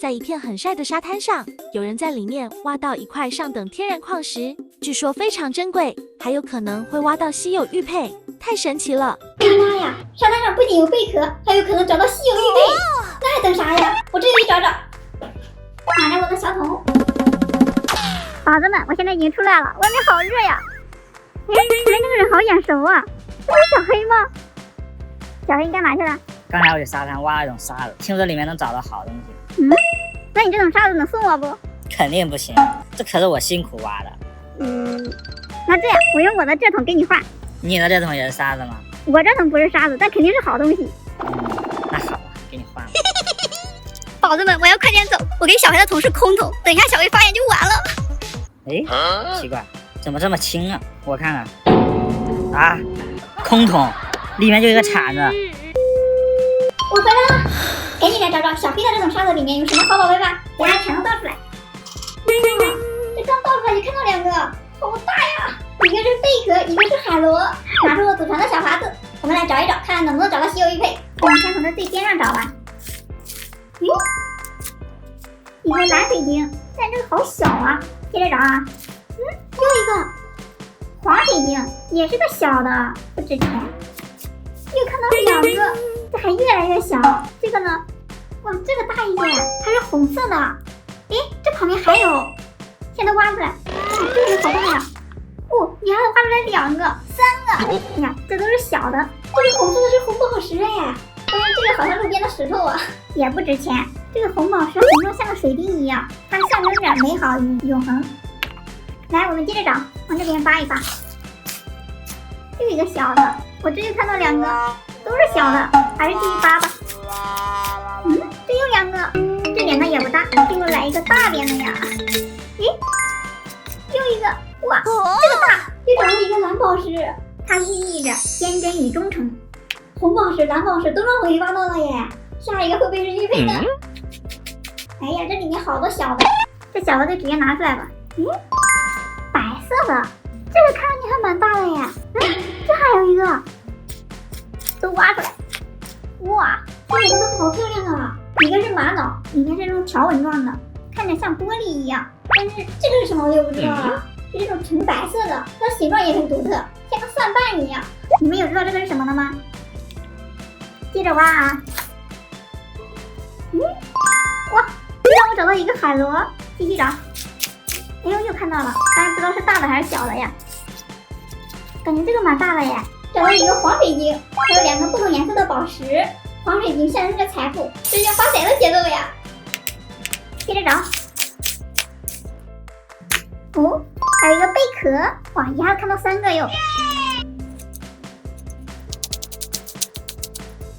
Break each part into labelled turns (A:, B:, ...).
A: 在一片很晒的沙滩上，有人在里面挖到一块上等天然矿石，据说非常珍贵，还有可能会挖到稀有玉佩，太神奇了！
B: 干妈呀，沙滩上不仅有贝壳，还有可能找到稀有玉佩，那还等啥呀？我这就去找找。拿着我的小桶。
C: 宝子们，我现在已经出来了，外面好热呀！哎，前面那个人好眼熟啊，这不是小黑吗？小黑你干嘛去了？
D: 刚才我去沙滩挖了一种沙子，听说里面能找到好东西。
C: 那你这种沙子能送我不？
D: 肯定不行，这可是我辛苦挖的。
C: 那这样，我用我的这桶给你换。
D: 你的这桶也是沙子吗？
C: 我这桶不是沙子，但肯定是好东西。
D: 那好吧，给你换了。
C: 宝子们，我要快点走，我给小黑的桶是空桶，等一下小黑发现就完了。
D: 哎，奇怪，怎么这么轻啊？我看看，啊，空桶，里面就一个铲子。
B: 我回来了，赶紧来找找小黑的这桶沙子里面有什么好宝贝吧，等下全都倒出来。这刚倒出来就看到两个，好大呀！一个是贝壳，一个是海螺。拿出我祖传的小耙子，我们来找一找，看看能不能找到稀有玉佩。我们先从这最边上找吧。
C: 一个蓝水晶，但这个好小啊。接着找啊，
B: 又一个
C: 黄水晶，也是个小的，不值钱。
B: 又看到两个，
C: 这还越来越小。这个呢？
B: 哇，这个大一点，还是红色的。哎，这旁边还有，
C: 现在挖出来。
B: 哇，这个好大呀！
C: 哦，你还能挖出来2个、3个。你看，这都是小的。
B: 这个红色的是红宝石哎，但是这个好像路边的石头啊，
C: 也不值钱。这个红宝石形状像个水滴一样，它象征着美好与永恒。来，我们接着找，往这边扒一扒。又一个小的，我这又看到2个，都是小的，还是继续扒吧。这又2个，这点呢也不大，给我来一个大点的呀。又一个，哇，这个大，
B: 又找到一个蓝宝石，
C: 它寓意着坚贞与忠诚。
B: 红宝石、蓝宝石都让我给挖到了耶，下一个会不会是玉佩呢？哎呀，这里面好多小的，
C: 这小的就直接拿出来吧。白色的，这个看上去还蛮大的耶。这还有一个，都挖出来。哇，
B: 这两个都好漂亮啊！一个是玛瑙，
C: 里面是这种条纹状的，看着像玻璃一样。
B: 但是这个是什么我就不知道了，是这种纯白色的，它形状也很独特，像个蒜瓣一样。
C: 你们有知道这个是什么的吗？接着挖啊。哇，让我找到一个海螺，继续找。哎呦，又看到了，但是不知道是大的还是小的呀。感觉这个蛮大的耶。
B: 找到一个黄水晶，还有2个不同颜色的宝石。黄水晶象征着财富，这是要发财的节奏呀。
C: 接着找。哦，还有一个贝壳，哇，一下子看到3个哟。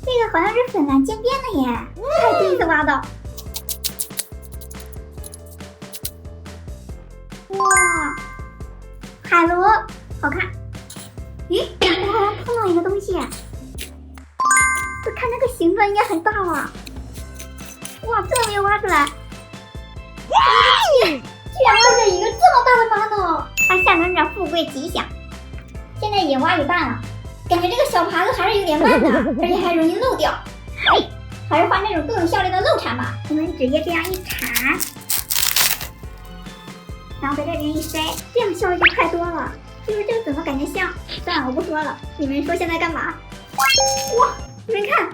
C: 这个好像是粉蓝渐变的耶，这还第一次挖到。哇，海螺，好看。我好像碰到一个东西，我看这个形状应该很大了。哇，这没有挖出来。
B: 居然挖着一个这么大的玛瑙，
C: 它象征着富贵吉祥。现在已经挖一半了，
B: 感觉这个小耙子还是有点慢的，而且还容易漏掉。还是换那种更有效率的漏铲吧。
C: 我们直接这样一铲，然后在这边一塞，这样效率就快多了。就是这个怎么感觉像？算了，我不说了。你们说现在干嘛？哇，你们看，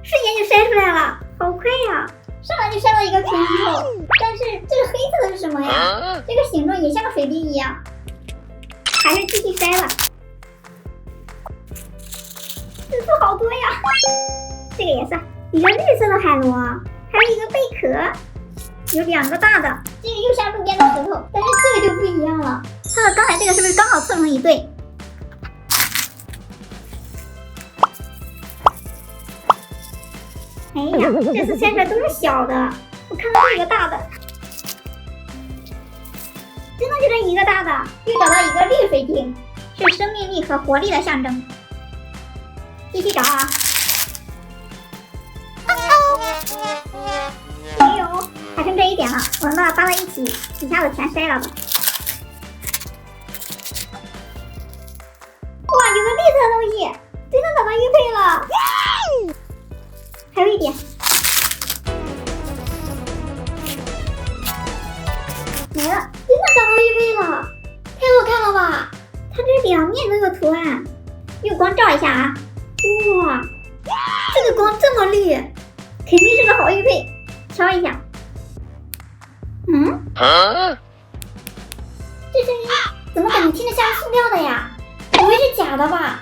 C: 瞬间就筛出来了，好快呀！
B: 上来就筛到一个坑头，但是这个黑色的是什么呀？这个形状也像个水滴一样，
C: 还是继续筛吧。这次好多呀！这个也算一个绿色的海螺，还有一个贝壳，有2个大的。
B: 这个又像路边的石头，但是这个就不一样了。
C: 它和刚才这个是不是刚好凑成一对？哎呀，这次筛出来都是小的，我看到这个大的，真的就这一个大的。
B: 又找到一个绿水晶，
C: 是生命力和活力的象征。继续找啊！没有，还剩这一点了，我们把它扒在一起，一下子全筛了吧。
B: 哇，有个绿色的东西，真的找到玉佩了！
C: 还有一点，来了，
B: 真的找到玉佩了，太好看了吧！
C: 它这两面都有图案。用光照一下啊！哇，这个光这么绿，肯定是个好玉佩。敲一下，
B: 这声音怎么感觉听着像是塑料的呀？不会是假的吧？